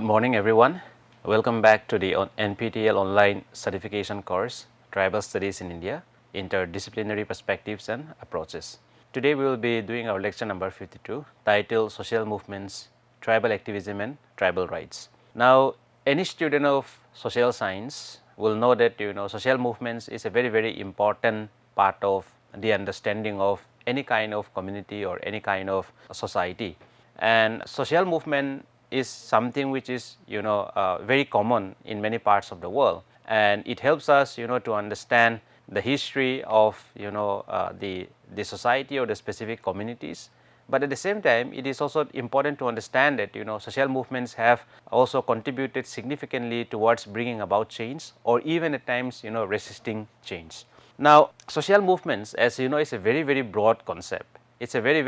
Good morning everyone. Welcome back to the NPTEL online certification course Tribal Studies in India Interdisciplinary Perspectives and Approaches. Today we will be doing our lecture number 52 titled Social Movements, Tribal Activism and Tribal Rights. Now any student of social science will know that social movements is a very important part of the understanding of any kind of community or any kind of society, and social movement is something which is very common in many parts of the world, and it helps us to understand the history of the society or the specific communities. But at the same time, it is also important to understand that social movements have also contributed significantly towards bringing about change, or even at times resisting change. Now social movements, as you know, is a very broad concept. It's a very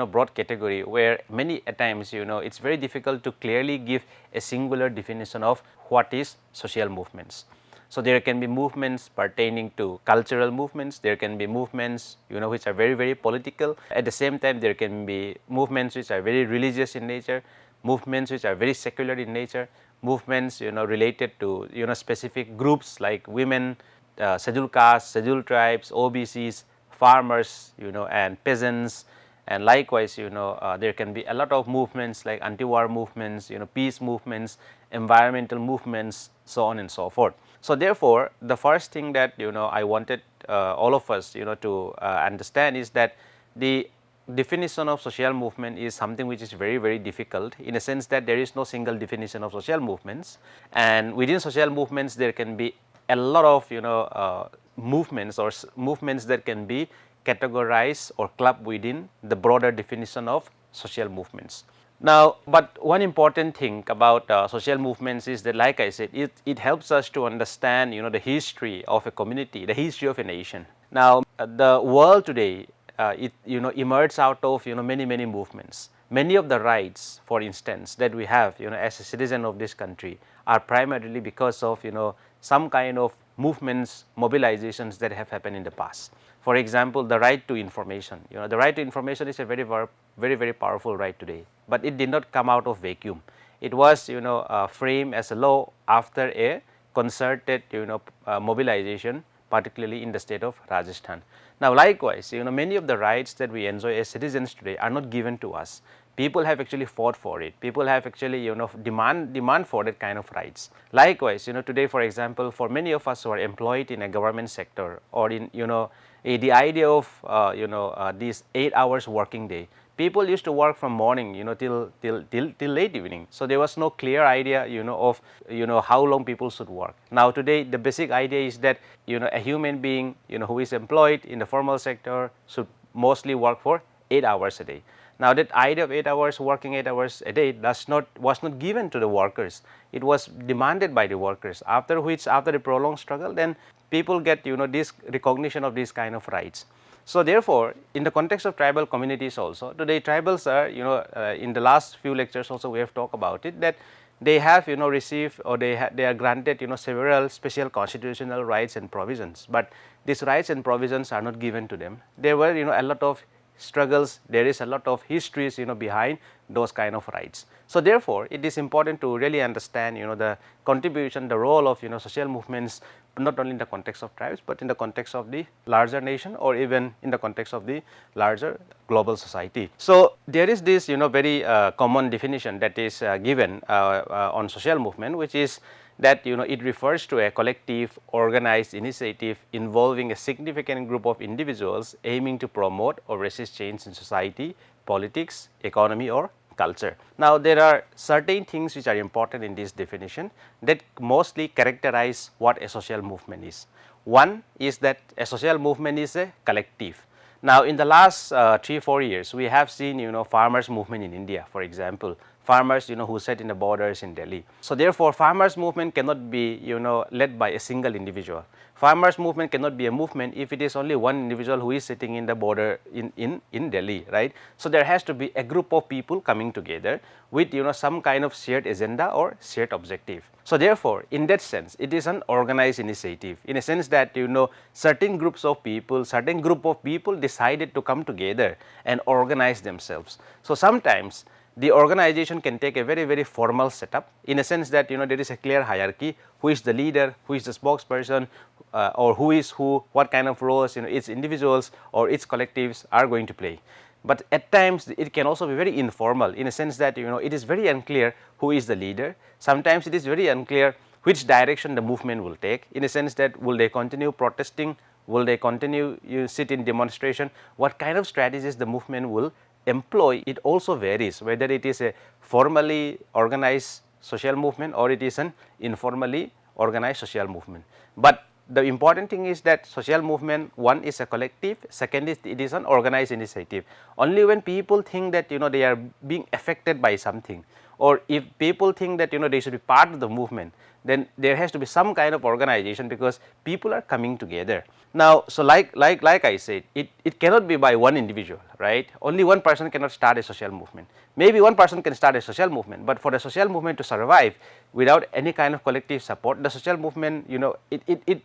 broad category where many at times it's very difficult to clearly give a singular definition of what is social movements. So there can be movements pertaining to cultural movements, there can be movements which are very political. At the same time, there can be movements which are very religious in nature, movements which are very secular in nature, movements related to specific groups like women, scheduled castes, scheduled tribes, OBCs, farmers and peasants, and likewise there can be a lot of movements like anti-war movements, peace movements, environmental movements, so on and so forth. So therefore the first thing that I wanted all of us to understand is that the definition of social movement is something which is very difficult, in a sense that there is no single definition of social movements, and within social movements there can be a lot of movements or movements that can be categorized or clubbed within the broader definition of social movements. Now, but one important thing about social movements is that, like I said, it helps us to understand the history of a community, the history of a nation. Now the world today it emerged out of many movements. Many of the rights, for instance, that we have as a citizen of this country are primarily because of some kind of movements, mobilizations that have happened in the past. For example, the right to information. The right to information is a very powerful right today, but it did not come out of vacuum. It was framed as a law after a concerted mobilization, particularly in the state of Rajasthan. Now likewise, many of the rights that we enjoy as citizens today are not given to us. People have actually fought for it. People have actually demand for that kind of rights. Likewise, today, for example, for many of us who are employed in a government sector, or in the idea of this 8 hours working day, people used to work from morning till late evening. So there was no clear idea of how long people should work. Now today the basic idea is that a human being who is employed in the formal sector should mostly work for 8 hours a day. Now that idea of 8 hours, working 8 hours a day, was not given to the workers. It was demanded by the workers, after which, after a prolonged struggle, then people get this recognition of these kind of rights. So therefore, in the context of tribal communities also, today tribals are in the last few lectures also we have talked about it, that they have received, or they are granted several special constitutional rights and provisions, but these rights and provisions are not given to them. There were a lot of struggles, there is a lot of histories behind those kind of rights. So therefore it is important to really understand the contribution, the role of social movements, not only in the context of tribes, but in the context of the larger nation, or even in the context of the larger global society. So there is this very common definition that is given on social movement, which is that it refers to a collective organized initiative involving a significant group of individuals aiming to promote or resist change in society, politics, economy, or culture. Now there are certain things which are important in this definition that mostly characterize what a social movement is. One is that a social movement is a collective. Now in the last 3-4 years, we have seen farmers movement in India, for example, farmers who sat in the borders in Delhi. So therefore farmers movement cannot be led by a single individual. Farmers movement cannot be a movement if it is only one individual who is sitting in the border in Delhi, right. So there has to be a group of people coming together with some kind of shared agenda or shared objective. So therefore in that sense it is an organized initiative, in a sense that certain groups of people, certain group of people decided to come together and organize themselves. So sometimes the organization can take a very formal setup, in a sense that there is a clear hierarchy, who is the leader, who is the spokesperson, or who is who, what kind of roles its individuals or its collectives are going to play. But at times it can also be very informal, in a sense that it is very unclear who is the leader. Sometimes it is very unclear which direction the movement will take, in a sense that will they continue protesting, will they continue sit in demonstration, what kind of strategies the movement will employ. It also varies whether it is a formally organized social movement or it is an informally organized social movement. But the important thing is that social movement, one is a collective, second is it is an organized initiative. Only when people think that they are being affected by something, or if people think that they should be part of the movement, then there has to be some kind of organization, because people are coming together. Now, so like I said, it cannot be by one individual, right? Only one person cannot start a social movement. Maybe one person can start a social movement, but for the social movement to survive without any kind of collective support, the social movement,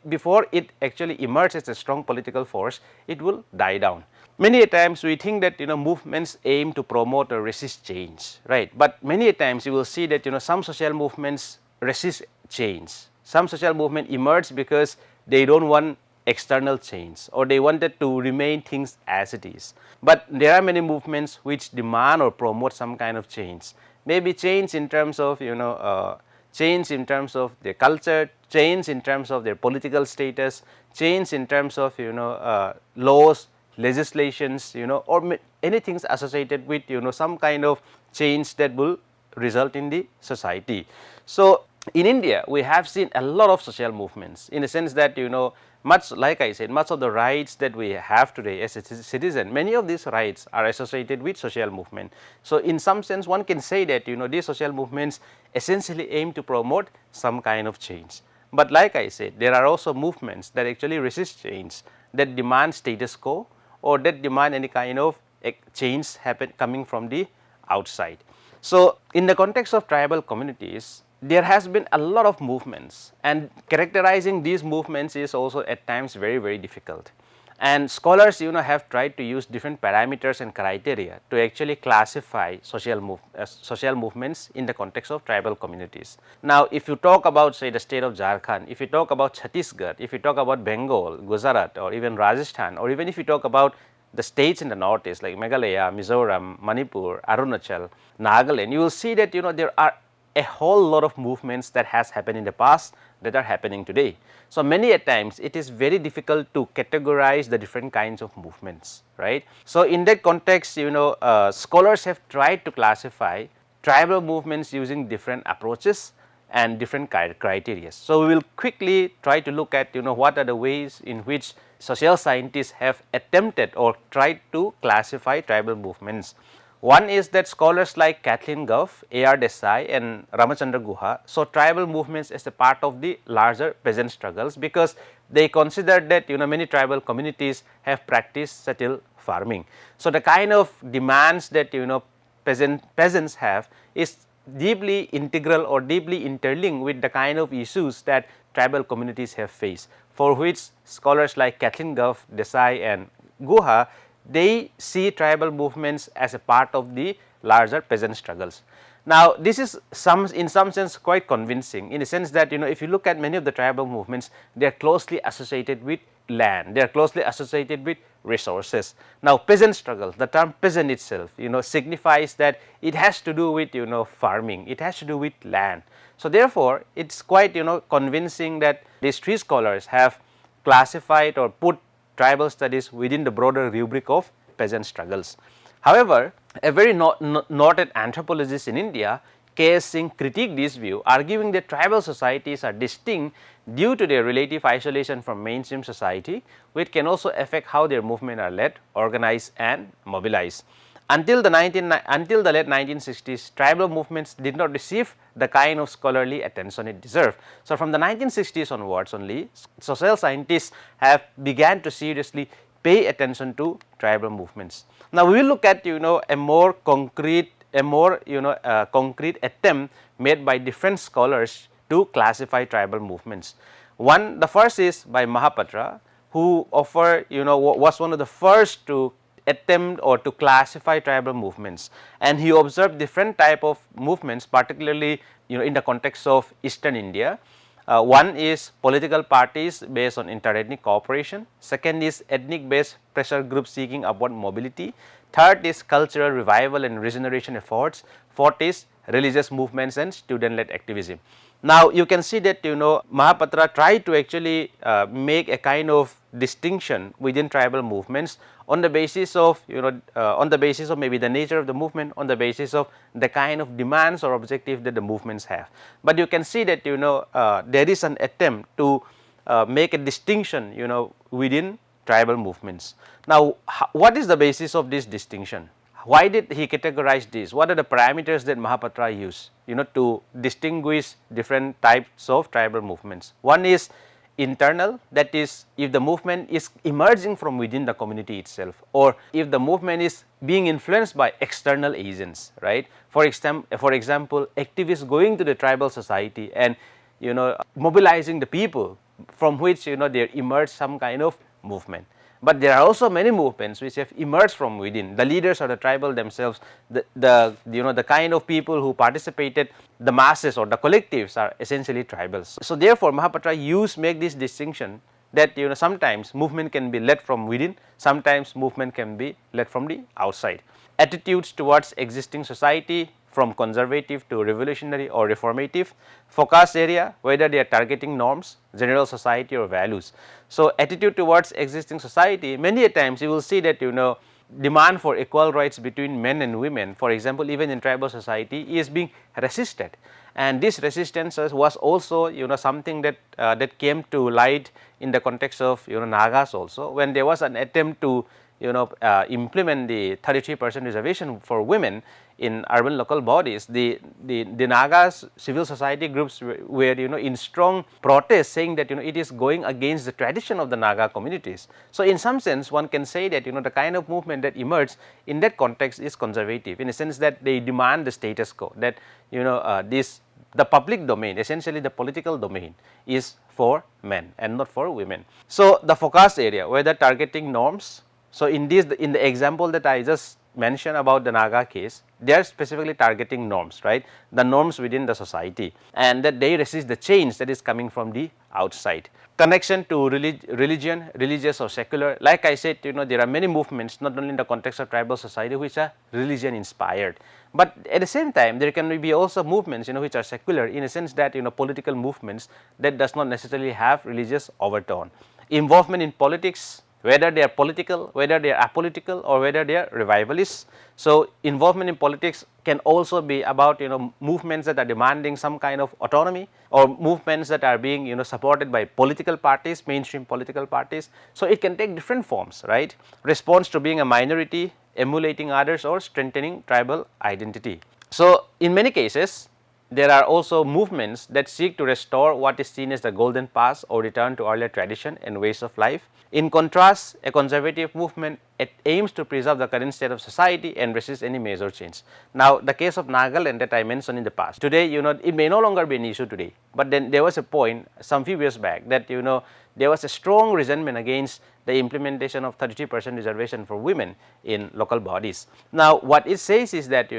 before it actually emerges as a strong political force, it will die down. Many a times we think that movements aim to promote or resist change, right? But many a times you will see that some social movements resist change. Some social movement emerge because they don't want external change, or they wanted to remain things as it is. But there are many movements which demand or promote some kind of change. Maybe change in terms of change in terms of their culture, change in terms of their political status, change in terms of laws, legislations, or anything associated with some kind of change that will result in the society. So in India, we have seen a lot of social movements, in a sense that much like I said, much of the rights that we have today as a citizen, many of these rights are associated with social movement. So in some sense, one can say that these social movements essentially aim to promote some kind of change. But like I said, there are also movements that actually resist change, that demand status quo, or that demand any kind of change coming from the outside. So in the context of tribal communities, there has been a lot of movements, and characterizing these movements is also at times very difficult. And scholars have tried to use different parameters and criteria to actually classify social movements in the context of tribal communities. Now, if you talk about, say, the state of Jharkhand, if you talk about Chhattisgarh, if you talk about Bengal, Gujarat, or even Rajasthan, or even if you talk about the states in the northeast like Meghalaya, Mizoram, Manipur, Arunachal, Nagaland, you will see that there are a whole lot of movements that has happened in the past that are happening today. So many a times it is very difficult to categorize the different kinds of movements, right? So in that context, scholars have tried to classify tribal movements using different approaches and different criteria. So we will quickly try to look at what are the ways in which social scientists have attempted or tried to classify tribal movements. One is that scholars like Kathleen Gough, A.R. Desai, and Ramachandra Guha saw tribal movements as a part of the larger peasant struggles, because they considered that many tribal communities have practiced chattel farming. So the kind of demands that peasants have is deeply integral or deeply interlinked with the kind of issues that tribal communities have faced, for which scholars like Kathleen Gough, Desai, and Guha, they see tribal movements as a part of the larger peasant struggles. Now, this is in some sense quite convincing, in the sense that if you look at many of the tribal movements, they are closely associated with land, they are closely associated with resources. Now, peasant struggles, the term peasant itself signifies that it has to do with farming, it has to do with land. So therefore, it is quite convincing that these three scholars have classified or put tribal studies within the broader rubric of peasant struggles. However, a very noted anthropologist in India, K.S. Singh, critiqued this view, arguing that tribal societies are distinct due to their relative isolation from mainstream society, which can also affect how their movements are led, organized, and mobilized. Until the late 1960s, tribal movements did not receive the kind of scholarly attention it deserved. So from the 1960s onwards only, social scientists have began to seriously pay attention to tribal movements. Now we will look at a more concrete attempt made by different scholars to classify tribal movements. The first is by Mahapatra, who was one of the first to attempt or to classify tribal movements, and he observed different type of movements, particularly in the context of Eastern India. One is political parties based on interethnic cooperation, second is ethnic based pressure groups seeking upward mobility, third is cultural revival and regeneration efforts, fourth is religious movements and student led activism. Now, you can see that Mahapatra tried to actually make a kind of distinction within tribal movements on the basis of on the basis of maybe the nature of the movement, on the basis of the kind of demands or objective that the movements have. But you can see that there is an attempt to make a distinction within tribal movements. Now, what is the basis of this distinction? Why did he categorize this? What are the parameters that Mahapatra used to distinguish different types of tribal movements? One is internal, that is, if the movement is emerging from within the community itself, or if the movement is being influenced by external agents, right. For example, activists going to the tribal society and mobilizing the people from which there emerge some kind of movement. But there are also many movements which have emerged from within. The leaders of the tribal themselves, the kind of people who participated, the masses or the collectives are essentially tribals. So therefore, Mahapatra make this distinction that sometimes movement can be led from within, sometimes movement can be led from the outside. Attitudes towards existing society, from conservative to revolutionary or reformative. Focus area, whether they are targeting norms, general society or values. So attitude towards existing society, many a times you will see that demand for equal rights between men and women, for example, even in tribal society, is being resisted, and this resistance was also something that that came to light in the context of Nagas also, when there was an attempt to implement the 33% reservation for women in urban local bodies. The Nagas civil society groups were in strong protest, saying that it is going against the tradition of the Naga communities. So in some sense, one can say that the kind of movement that emerged in that context is conservative, in a sense that they demand the status quo, that the public domain, essentially the political domain, is for men and not for women. So the focus area, whether targeting norms. So in the example that I just mentioned about the Naga case, they are specifically targeting norms, right? The norms within the society, and that they resist the change that is coming from the outside. Connection to religion, religious or secular. Like I said, there are many movements, not only in the context of tribal society, which are religion inspired, but at the same time there can be also movements which are secular, in a sense that political movements that does not necessarily have religious overtone. Involvement in politics, whether they are political, whether they are apolitical, or whether they are revivalists. So involvement in politics can also be about movements that are demanding some kind of autonomy, or movements that are being supported by political parties, mainstream political parties. So it can take different forms, right? Response to being a minority, emulating others, or strengthening tribal identity. So in many cases, there are also movements that seek to restore what is seen as the golden past or return to earlier tradition and ways of life. In contrast, a conservative movement, it aims to preserve the current state of society and resist any major change. Now, the case of Nagaland that I mentioned in the past, today it may no longer be an issue today, but then there was a point some few years back that there was a strong resentment against the implementation of 33% reservation for women in local bodies. Now, what it says is that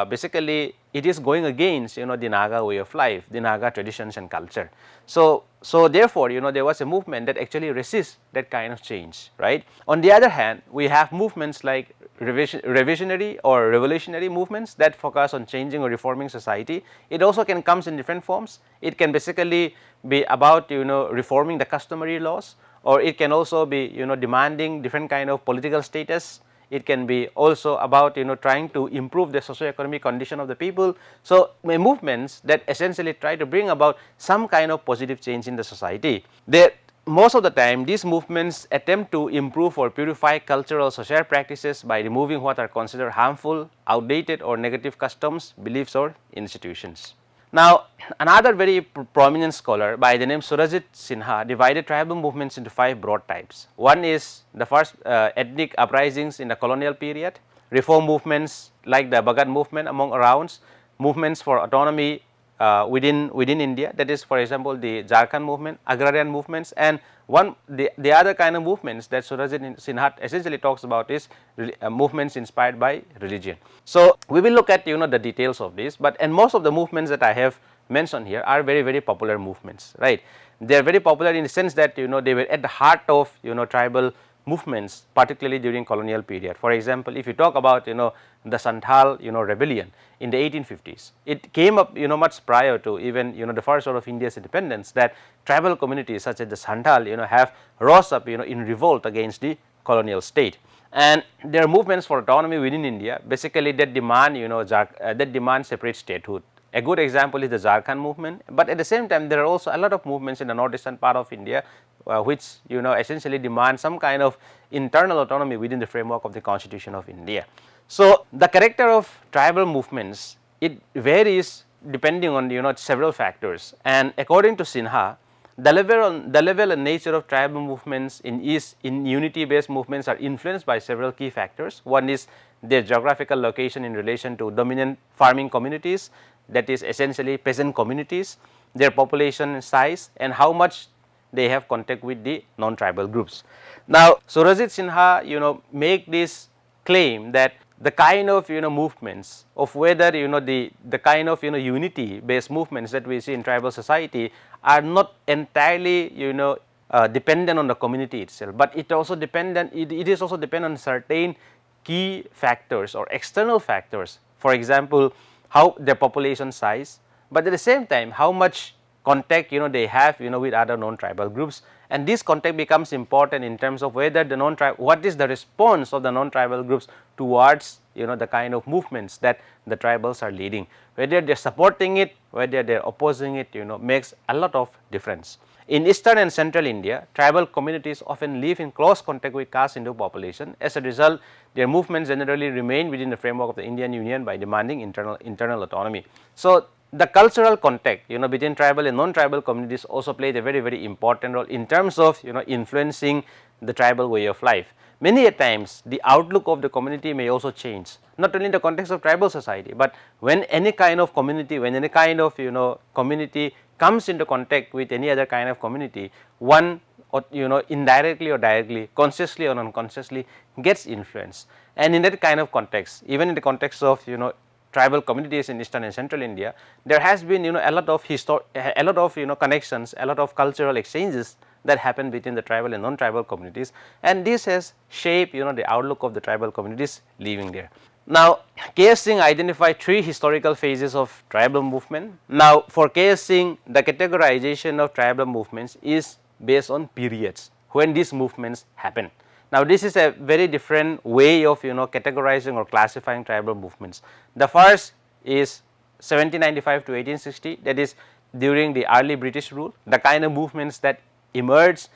basically it is going against the Naga way of life, the Naga traditions and culture. So therefore there was a movement that actually resists that kind of change, right? On the other hand, we have movements like revisionary or revolutionary movements that focus on changing or reforming society. It also can come in different forms. It can basically be about reforming the customary laws, or it can also be demanding different kind of political status. It can be also about trying to improve the socio-economic condition of the people. So movements that essentially try to bring about some kind of positive change in the society. Most of the time these movements attempt to improve or purify cultural social practices by removing what are considered harmful, outdated or negative customs, beliefs or institutions. Now, another very prominent scholar by the name Surajit Sinha divided tribal movements into 5 broad types. One is the first ethnic uprisings in the colonial period, reform movements like the Bhagat movement among Arounds, movements for autonomy within India, that is for example the Jharkhand movement, agrarian movements, and the other kind of movements that Surajit Sinha essentially talks about is movements inspired by religion. So we will look at the details of this, and most of the movements that I have mentioned here are very popular movements, right. They are very popular in the sense that they were at the heart of tribal movements, particularly during colonial period. For example, if you talk about the Santhal rebellion in the 1850s, it came up much prior to even the first sort of India's independence, that tribal communities such as the Santhal have rose up in revolt against the colonial state. And there are movements for autonomy within India basically that demand that demand separate statehood. A good example is the Jharkhand movement, but at the same time there are also a lot of movements in the northeastern part of India which essentially demand some kind of internal autonomy within the framework of the Constitution of India. So the character of tribal movements, it varies depending on several factors, and according to Sinha, the level and nature of tribal movements in unity based movements are influenced by several key factors. One is their geographical location in relation to dominant farming communities, that is essentially peasant communities, their population size, and how much they have contact with the non-tribal groups. Now, Surajit Sinha make this claim that the kind of movements of whether the kind of unity based movements that we see in tribal society are not entirely dependent on the community itself, but it also it is also dependent on certain key factors or external factors. For example, how their population size, but at the same time how much contact they have with other non-tribal groups, and this contact becomes important in terms of whether the what is the response of the non-tribal groups towards the kind of movements that the tribals are leading, whether they are supporting it, whether they are opposing it makes a lot of difference. In eastern and central India, tribal communities often live in close contact with caste Hindu population. As a result, their movements generally remain within the framework of the Indian Union by demanding internal autonomy. So the cultural contact between tribal and non-tribal communities also played a very important role in terms of influencing the tribal way of life. Many a times the outlook of the community may also change, not only in the context of tribal society, but when any kind of community, when any kind of community comes into contact with any other kind of community, one indirectly or directly, consciously or unconsciously gets influenced. And in that kind of context, even in the context of tribal communities in eastern and central India, there has been a lot of connections, a lot of cultural exchanges that happen between the tribal and non-tribal communities, and this has shaped the outlook of the tribal communities living there. Now, K.S. Singh identified three historical phases of tribal movement. Now, for K.S. Singh, the categorization of tribal movements is based on periods when these movements happen. Now, this is a very different way of categorizing or classifying tribal movements. The first is 1795 to 1860, that is during the early British rule, the kind of movements that emerged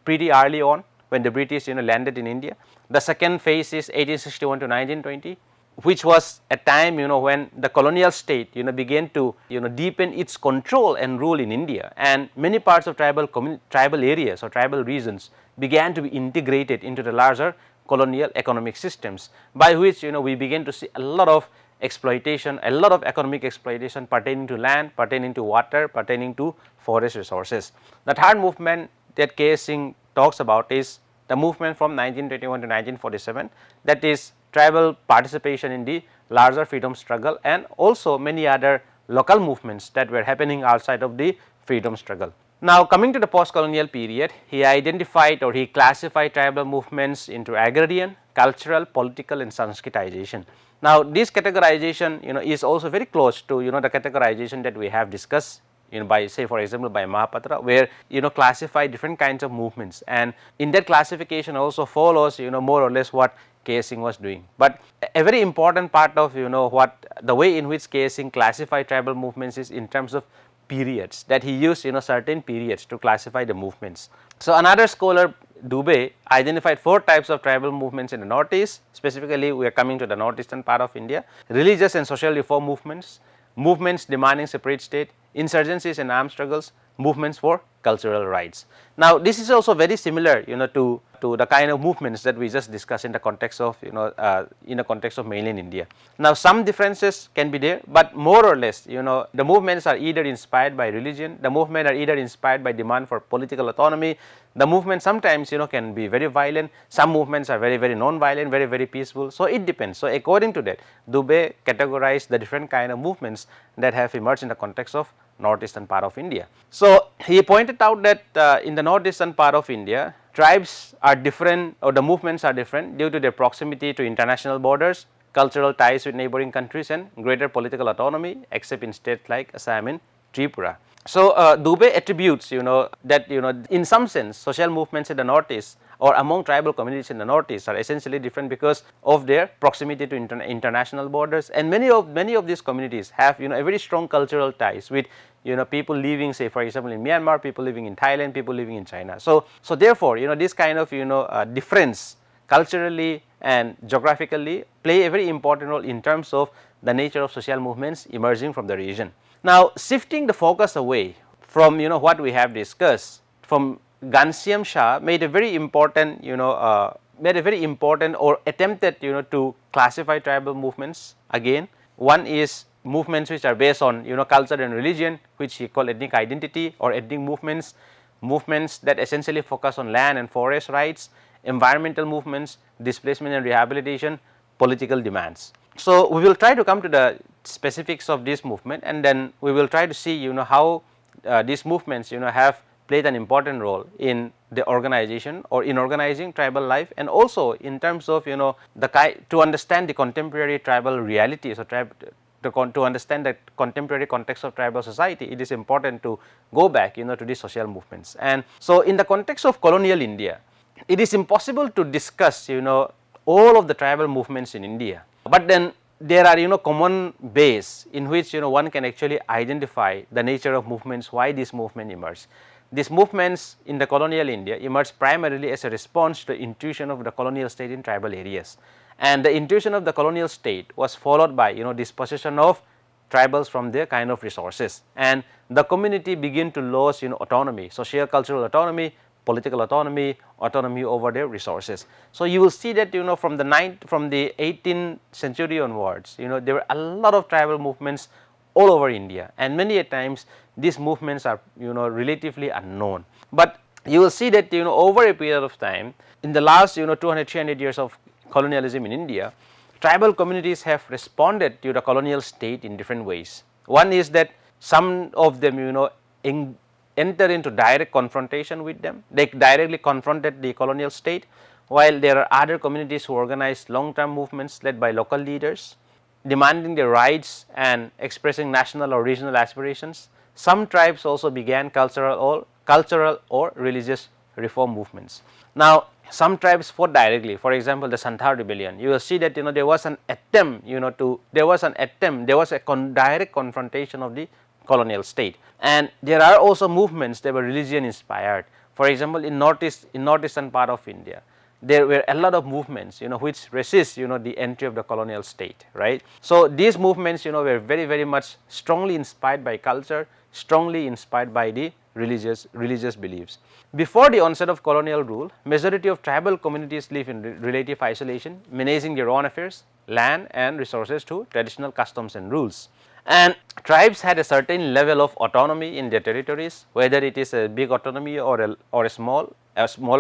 pretty early on when the British landed in India. The second phase is 1861 to 1920, which was a time when the colonial state began to deepen its control and rule in India, and many parts of tribal areas or tribal regions began to be integrated into the larger colonial economic systems, by which we begin to see a lot of exploitation, a lot of economic exploitation pertaining to land, pertaining to water, pertaining to forest resources. The third movement that K.S. Singh talks about is the movement from 1921 to 1947, that is tribal participation in the larger freedom struggle, and also many other local movements that were happening outside of the freedom struggle. Now, coming to the post-colonial period, he identified or he classified tribal movements into agrarian, cultural, political and Sanskritization. Now, this categorization is also very close to the categorization that we have discussed by, say for example, by Mahapatra, where classify different kinds of movements, and in that classification also follows more or less what K.S. Singh was doing. But a very important part of what the way in which K.S. Singh classified tribal movements is in terms of periods, that he used certain periods to classify the movements. So another scholar, Dubey, identified 4 types of tribal movements in the northeast. Specifically, we are coming to the northeastern part of India: religious and social reform movements, movements demanding separate state, insurgencies and armed struggles, movements for cultural rights. Now, this is also very similar to the kind of movements that we just discussed in the context of in the context of mainland India. Now, some differences can be there, but more or less the movements are either inspired by religion, the movement are either inspired by demand for political autonomy, the movement sometimes can be very violent, some movements are very non-violent, very peaceful. So, it depends. So, according to that, Dubé categorized the different kind of movements that have emerged in the context of northeastern part of India. So, he pointed out that in the northeastern part of India, tribes are different, or the movements are different due to their proximity to international borders, cultural ties with neighboring countries, and greater political autonomy, except in states like Assam and Tripura. So, Dubé attributes that in some sense social movements in the northeast or among tribal communities in the northeast are essentially different because of their proximity to international borders, and many of these communities have a very strong cultural ties with people living, say for example in Myanmar, people living in Thailand, people living in China. So therefore this kind of difference culturally and geographically play a very important role in terms of the nature of social movements emerging from the region. Now, shifting the focus away from what we have discussed, from Ghanshyam Shah made a very important or attempted to classify tribal movements. Again, one is movements which are based on culture and religion, which he called ethnic identity or ethnic movements, movements that essentially focus on land and forest rights, environmental movements, displacement and rehabilitation, political demands. So, we will try to come to the specifics of this movement, and then we will try to see how these movements have played an important role in the organization or in organizing tribal life, and also in terms of to understand the contemporary tribal realities or to understand the contemporary context of tribal society. It is important to go back to these social movements. And so, in the context of colonial India, it is impossible to discuss all of the tribal movements in India, but then there are common base in which one can actually identify the nature of movements, why this movement emerged. These movements in the colonial India emerged primarily as a response to the intrusion of the colonial state in tribal areas, and the intrusion of the colonial state was followed by dispossession of tribals from their kind of resources, and the community begin to lose autonomy, social cultural autonomy, political autonomy, autonomy over their resources. So, you will see that from the 18th century onwards there were a lot of tribal movements all over India, and many a times these movements are relatively unknown. But you will see that over a period of time, in the last 200-300 years of colonialism in India, tribal communities have responded to the colonial state in different ways. One is that some of them enter into direct confrontation with them, they directly confronted the colonial state, while there are other communities who organized long-term movements led by local leaders, demanding their rights and expressing national or regional aspirations. Some tribes also began cultural or religious reform movements. Now, some tribes fought directly. For example, the Santhal rebellion, you will see that there was an attempt there was a direct confrontation of the colonial state, and there are also movements that were religion inspired. For example, in northeastern part of India, there were a lot of movements which resist the entry of the colonial state, right. So, these movements were very much strongly inspired by culture, strongly inspired by the religious beliefs. Before the onset of colonial rule, majority of tribal communities live in relative isolation, managing their own affairs, land and resources through traditional customs and rules. And tribes had a certain level of autonomy in their territories, whether it is a big autonomy or a small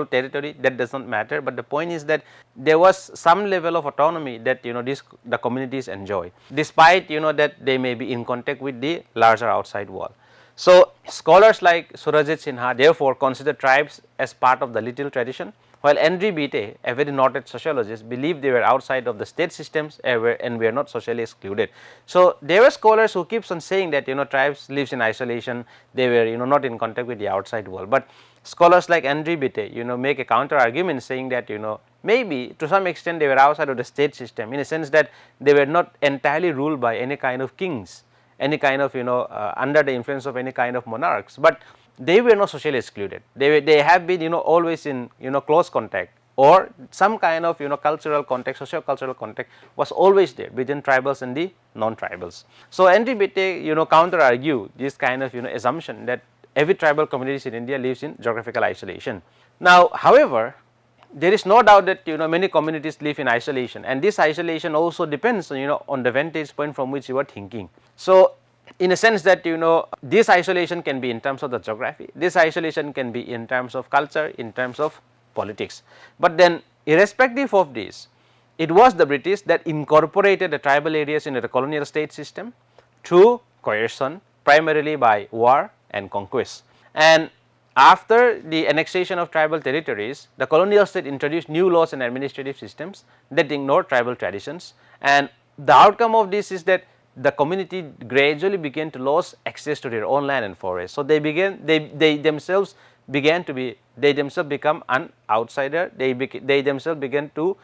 territory, that does not matter, but the point is that there was some level of autonomy that the communities enjoy, despite that they may be in contact with the larger outside world. So, scholars like Surajit Sinha therefore consider tribes as part of the little tradition, while Henri Beattie, a very noted sociologist, believed they were outside of the state systems and were not socially excluded. So, there were scholars who keeps on saying that tribes lives in isolation, they were not in contact with the outside world, but scholars like Henri Beattie make a counter argument saying that maybe to some extent they were outside of the state system, in a sense that they were not entirely ruled by any kind of kings, any kind of under the influence of any kind of monarchs, but they were not socially excluded. They have been always in close contact, or some kind of cultural context, socio-cultural context was always there between tribals and the non-tribals. So, Henri Beattie counter argue this kind of assumption that every tribal communities in India lives in geographical isolation. Now, however, there is no doubt that many communities live in isolation, and this isolation also depends on the vantage point from which you are thinking. So, in a sense that this isolation can be in terms of the geography, this isolation can be in terms of culture, in terms of politics. But then irrespective of this, it was the British that incorporated the tribal areas into the colonial state system through coercion, primarily by war and conquest. And after the annexation of tribal territories, the colonial state introduced new laws and administrative systems that ignored tribal traditions, and the outcome of this is that the community gradually began to lose access to their own land and forest. So, they themselves become an outsider, they themselves began to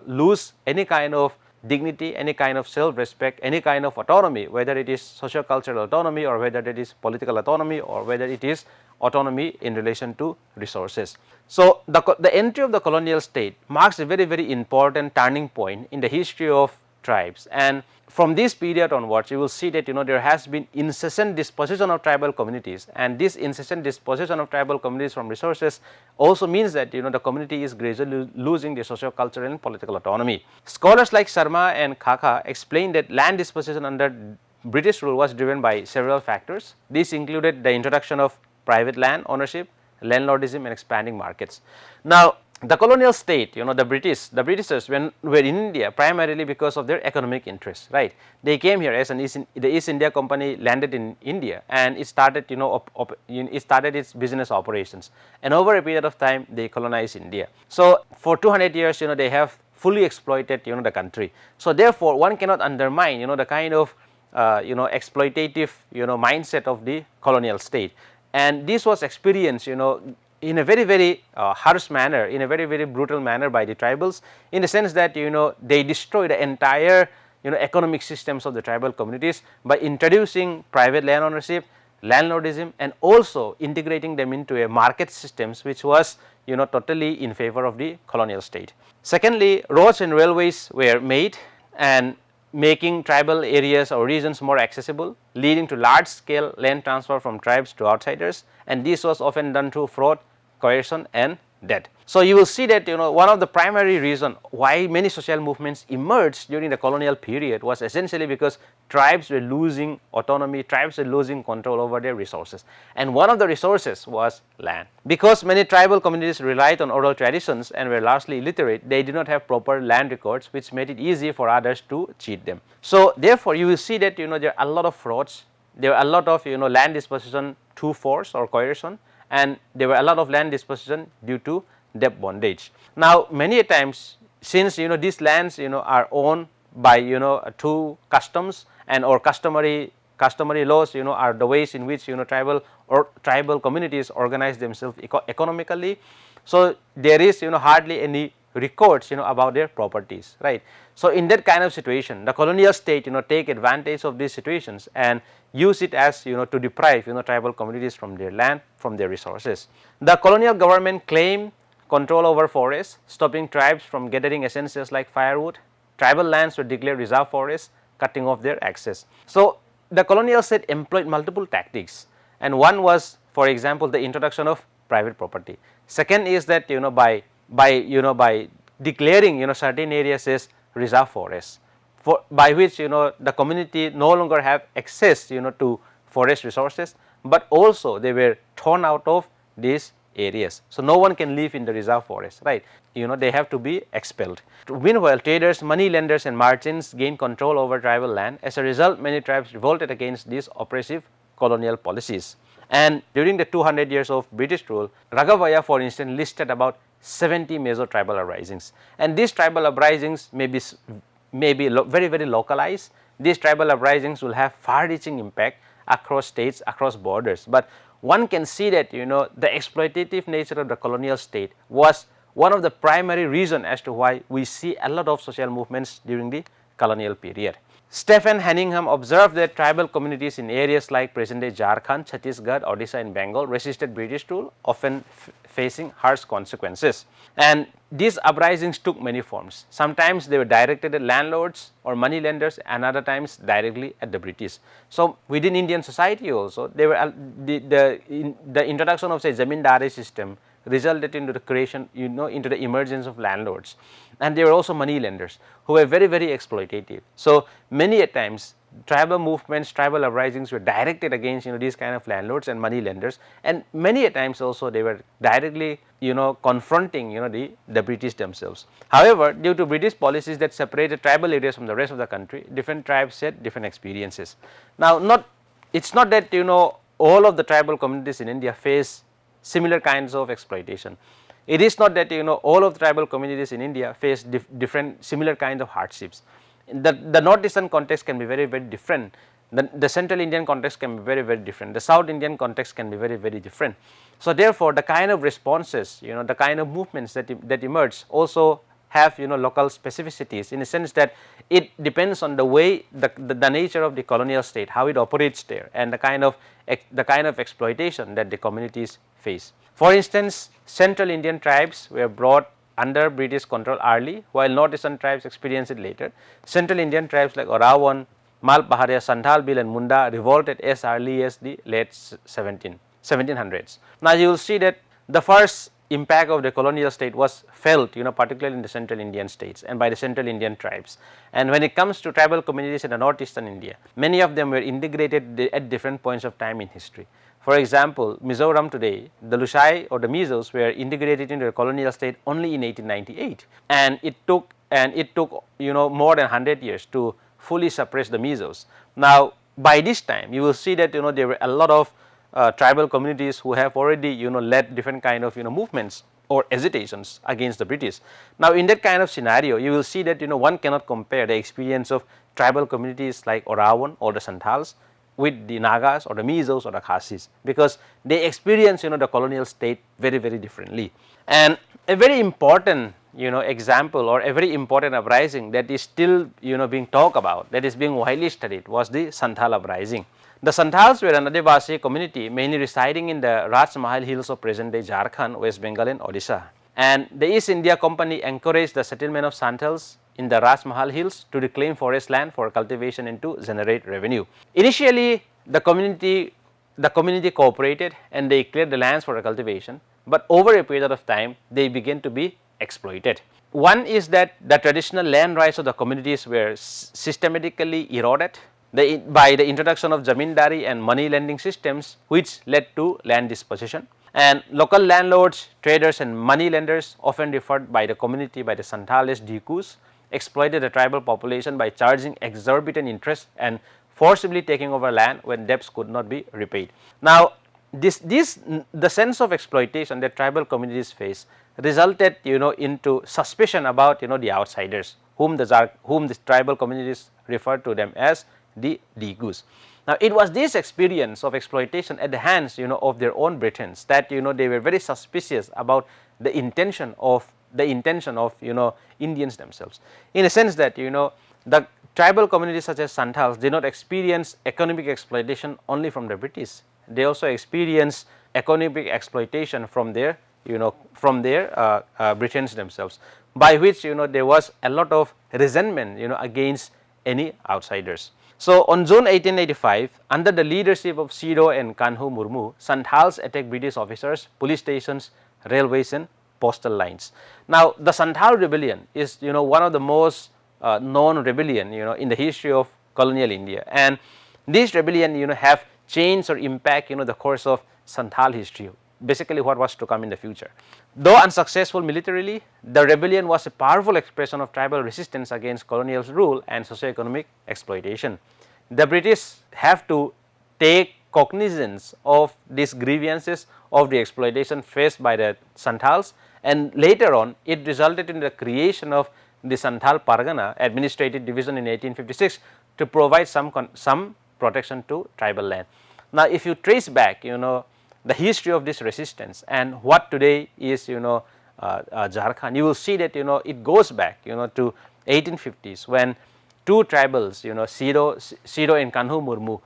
lose any kind of dignity, any kind of self-respect, any kind of autonomy, whether it is socio-cultural autonomy or whether it is political autonomy or whether it is autonomy in relation to resources. So, the entry of the colonial state marks a very, very important turning point in the history of tribes, and from this period onwards you will see that there has been incessant dispossession of tribal communities, and this incessant dispossession of tribal communities from resources also means that the community is gradually losing their socio-cultural and political autonomy. Scholars like Sharma and Khaka explain that land dispossession under British rule was driven by several factors. This included the introduction of private land ownership, landlordism and expanding markets. Now, the colonial state, the Britishers were in India primarily because of their economic interests, right. They came here as the East India Company landed in India, and it started it started its business operations, and over a period of time they colonized India. So, for 200 years they have fully exploited the country. So, therefore, one cannot undermine the kind of exploitative mindset of the colonial state, and this was experienced in a very, very harsh manner, in a very, very brutal manner by the tribals, in the sense that they destroyed the entire economic systems of the tribal communities by introducing private land ownership, landlordism, and also integrating them into a market systems which was totally in favor of the colonial state. Secondly, roads and railways were made and making tribal areas or regions more accessible, leading to large scale land transfer from tribes to outsiders, and this was often done through fraud, coercion and debt. So, you will see that one of the primary reason why many social movements emerged during the colonial period was essentially because tribes were losing autonomy, tribes were losing control over their resources, and one of the resources was land. Because many tribal communities relied on oral traditions and were largely illiterate, they did not have proper land records, which made it easy for others to cheat them. So, therefore, you will see that there are a lot of frauds, there are a lot of land dispossession through force or coercion, and there were a lot of land dispossession due to debt bondage. Now, many a times, since these lands are owned by through customs and or customary laws are the ways in which tribal communities organize themselves economically. So, there is hardly any records about their properties, right. So, in that kind of situation, the colonial state take advantage of these situations and use it as to deprive tribal communities from their land, from their resources. The colonial government claimed control over forests, stopping tribes from gathering essentials like firewood. Tribal lands were declared reserve forests, cutting off their access. So, the colonial state employed multiple tactics, and one was, for example, the introduction of private property. Second is that by declaring certain areas as reserve forests, by which the community no longer have access to forest resources, but also they were thrown out of these areas. So, no one can live in the reserve forest, right, they have to be expelled. Meanwhile, traders, money lenders and merchants gained control over tribal land. As a result, many tribes revolted against these oppressive colonial policies. And during the 200 years of British rule, Raghavaya, for instance, listed about 70 major tribal uprisings, and these tribal uprisings may be very, very localized. These tribal uprisings will have far-reaching impact across states, across borders, but one can see that the exploitative nature of the colonial state was one of the primary reasons as to why we see a lot of social movements during the colonial period. Stephen Henningham observed that tribal communities in areas like present-day Jharkhand, Chhattisgarh, Odisha and Bengal resisted British rule, often facing harsh consequences. And these uprisings took many forms. Sometimes they were directed at landlords or money lenders, and other times directly at the British. So, within Indian society also, they were the introduction of say zamindari system resulted into the creation, into the emergence of landlords, and there were also money lenders who were very exploitative. So, many a times tribal movements, tribal uprisings were directed against these kind of landlords and money lenders, and many a times also they were directly confronting the British themselves. However, due to British policies that separated tribal areas from the rest of the country, different tribes had different experiences. Now, it is not that all of the tribal communities in India face similar kinds of exploitation. It is not that all of the tribal communities in India face different similar kinds of hardships. The northeastern context can be very different. The central Indian context can be very different. The south Indian context can be very different. So, therefore, the kind of responses, the kind of movements that emerge also have local specificities, in a sense that it depends on the way the nature of the colonial state, how it operates there, and the kind of exploitation that the communities face. For instance, central Indian tribes were brought under British control early, while northeastern tribes experienced it later. Central Indian tribes like Orawan, Malpaharia, Santhal, Bhil and Munda revolted as early as the late 1700s. Now, you will see that the first impact of the colonial state was felt particularly in the central Indian states and by the central Indian tribes. And when it comes to tribal communities in the northeastern India, many of them were integrated at different points of time in history. For example, Mizoram today, the Lusai or the Mizos were integrated into the colonial state only in 1898, and it took more than 100 years to fully suppress the Mizos. Now, by this time you will see that there were a lot of tribal communities who have already led different kind of movements or agitations against the British. Now, in that kind of scenario, you will see that one cannot compare the experience of tribal communities like Orawan or the Santals with the Nagas or the Mizos or the Khasis, because they experience the colonial state very differently. And a very important example or a very important uprising that is still being talked about, that is being widely studied, was the Santhal uprising. The Santals were an Adivasi community mainly residing in the Rajmahal hills of present day Jharkhand, West Bengal and Odisha, and the East India Company encouraged the settlement of Santals in the Rajmahal hills to reclaim forest land for cultivation and to generate revenue. Initially, the community cooperated and they cleared the lands for cultivation, but over a period of time they began to be exploited. One is that the traditional land rights of the communities were systematically eroded by the introduction of zamindari and money lending systems, which led to land dispossession. And local landlords, traders and money lenders, often referred by the community by the Santhal as Dikus, exploited the tribal population by charging exorbitant interest and forcibly taking over land when debts could not be repaid. Now, the sense of exploitation that tribal communities face resulted into suspicion about the outsiders, whom the tribal communities referred to them as the Dikus. Now, it was this experience of exploitation at the hands of their own Britons that they were very suspicious about the intention of Indians themselves, in a sense that the tribal communities such as Santals did not experience economic exploitation only from the British. They also experienced economic exploitation from their Britons themselves, by which there was a lot of resentment against any outsiders. So, on June 1885, under the leadership of Siro and Kanhu Murmu, Santals attacked British officers, police stations, railways and postal lines. Now, the Santhal rebellion is one of the most known rebellion in the history of colonial India, and this rebellion have changed or impact the course of Santhal history, basically what was to come in the future. Though unsuccessful militarily, the rebellion was a powerful expression of tribal resistance against colonial rule and socio-economic exploitation. The British have to take cognizance of these grievances of the exploitation faced by the Santals, and later on it resulted in the creation of the Santhal Pargana administrative division in 1856 to provide some protection to tribal land. Now, if you trace back the history of this resistance and what today is Jharkhand, you will see that it goes back to 1850s when two tribals, Sido and Kanhu Murmu,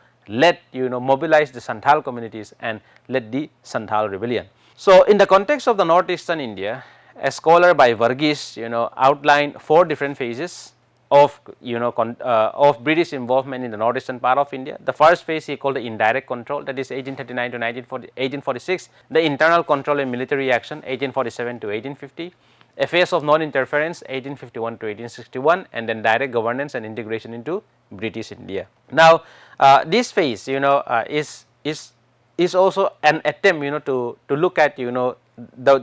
mobilized the Santhal communities and led the Santhal rebellion. So, in the context of the northeastern India, a scholar by Varghese, outlined 4 different phases of of British involvement in the northeastern part of India. The first phase he called the indirect control, that is 1839 to 1846, the internal control and military action 1847 to 1850, a phase of non-interference 1851 to 1861, and then direct governance and integration into British India. Now, this phase is also an attempt to look at the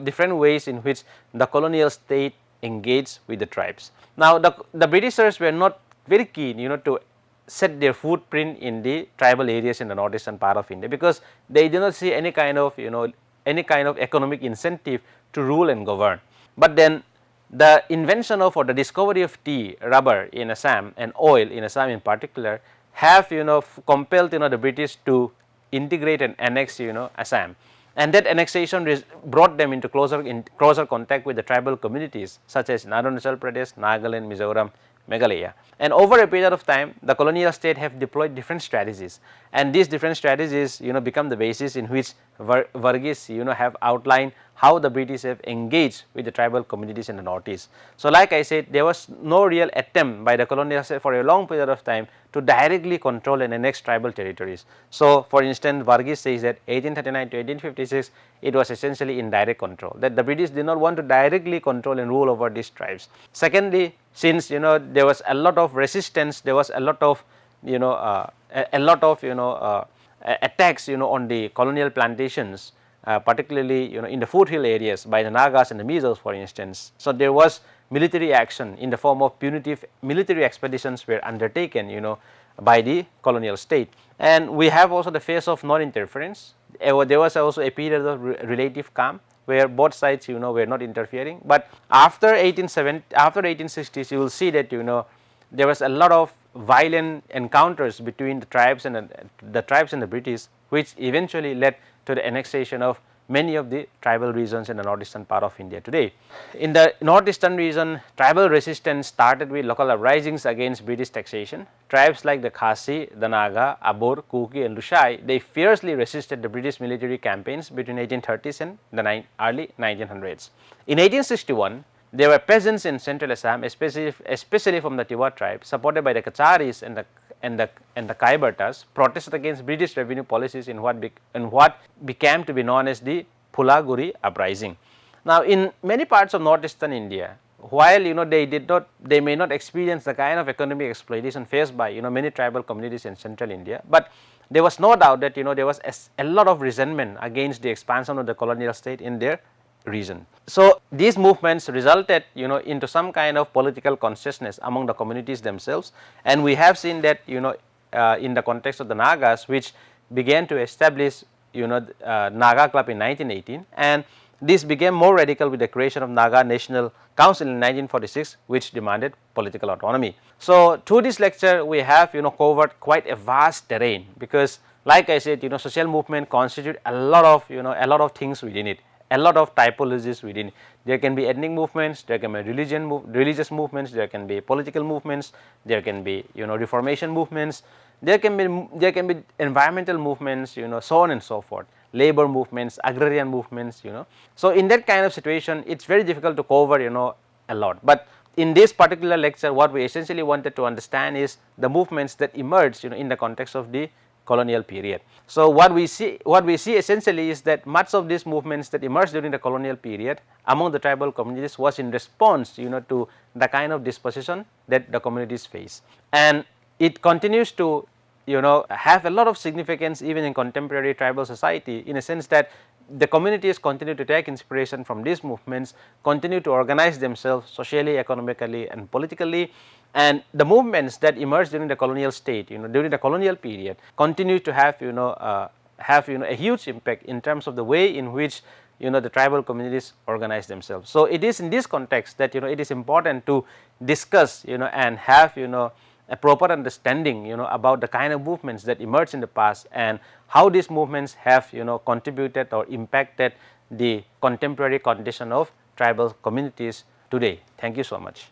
different ways in which the colonial state engaged with the tribes. Now, the Britishers were not very keen to set their footprint in the tribal areas in the northeastern part of India, because they did not see any kind of economic incentive to rule and govern. But then the invention of or the discovery of tea, rubber in Assam and oil in Assam in particular have compelled the British to integrate and annex Assam, and that annexation brought them into closer contact with the tribal communities such as Arunachal Pradesh, Nagaland, Mizoram, Meghalaya. And over a period of time, the colonial state have deployed different strategies, and these different strategies become the basis in which Varghese have outlined how the British have engaged with the tribal communities in the northeast. So, like I said, there was no real attempt by the colonial state for a long period of time to directly control and annex tribal territories. So, for instance, Varghese says that 1839 to 1856 it was essentially indirect control, that the British did not want to directly control and rule over these tribes. Secondly, since there was a lot of resistance, there was a lot of attacks on the colonial plantations, particularly in the foothill areas by the Nagas and the Mizos, for instance. So, there was military action in the form of punitive military expeditions were undertaken by the colonial state. And we have also the phase of non-interference. There was also a period of relative calm where both sides were not interfering. But after 1860s, you will see that there was a lot of violent encounters between the tribes and the British, which eventually led to the annexation of many of the tribal regions in the northeastern part of India today. In the northeastern region, tribal resistance started with local uprisings against British taxation. Tribes like the Khasi, the Naga, Abor, Kuki and Lushai, they fiercely resisted the British military campaigns between 1830s and the early 1900s. In 1861, there were peasants in central Assam, especially from the Tiwa tribe, supported by the Kacharis and the Kaibertas, protested against British revenue policies in what became to be known as the Phulaguri uprising. Now, in many parts of northeastern India, while they may not experience the kind of economic exploitation faced by many tribal communities in central India, but there was no doubt that there was a lot of resentment against the expansion of the colonial state in their region. So, these movements resulted into some kind of political consciousness among the communities themselves, and we have seen that in the context of the Nagas, which began to establish Naga Club in 1918, and this became more radical with the creation of Naga National Council in 1946, which demanded political autonomy. So, through this lecture we have covered quite a vast terrain, because like I said social movement constitute a lot of things within it, a lot of typologies within it. There can be ethnic movements, there can be religious movements, there can be political movements, there can be reformation movements, there can be environmental movements, so on and so forth, labor movements, agrarian movements, So, in that kind of situation, it is very difficult to cover a lot. But in this particular lecture, what we essentially wanted to understand is the movements that emerged in the context of the colonial period. So, what we see essentially is that much of these movements that emerged during the colonial period among the tribal communities was in response to the kind of disposition that the communities face, and it continues to have a lot of significance even in contemporary tribal society, in a sense that the communities continue to take inspiration from these movements, continue to organize themselves socially, economically and politically, and the movements that emerged during the colonial state during the colonial period continue to have a huge impact in terms of the way in which the tribal communities organize themselves. So, it is in this context that it is important to discuss and have a proper understanding about the kind of movements that emerged in the past and how these movements have contributed or impacted the contemporary condition of tribal communities today. Thank you so much.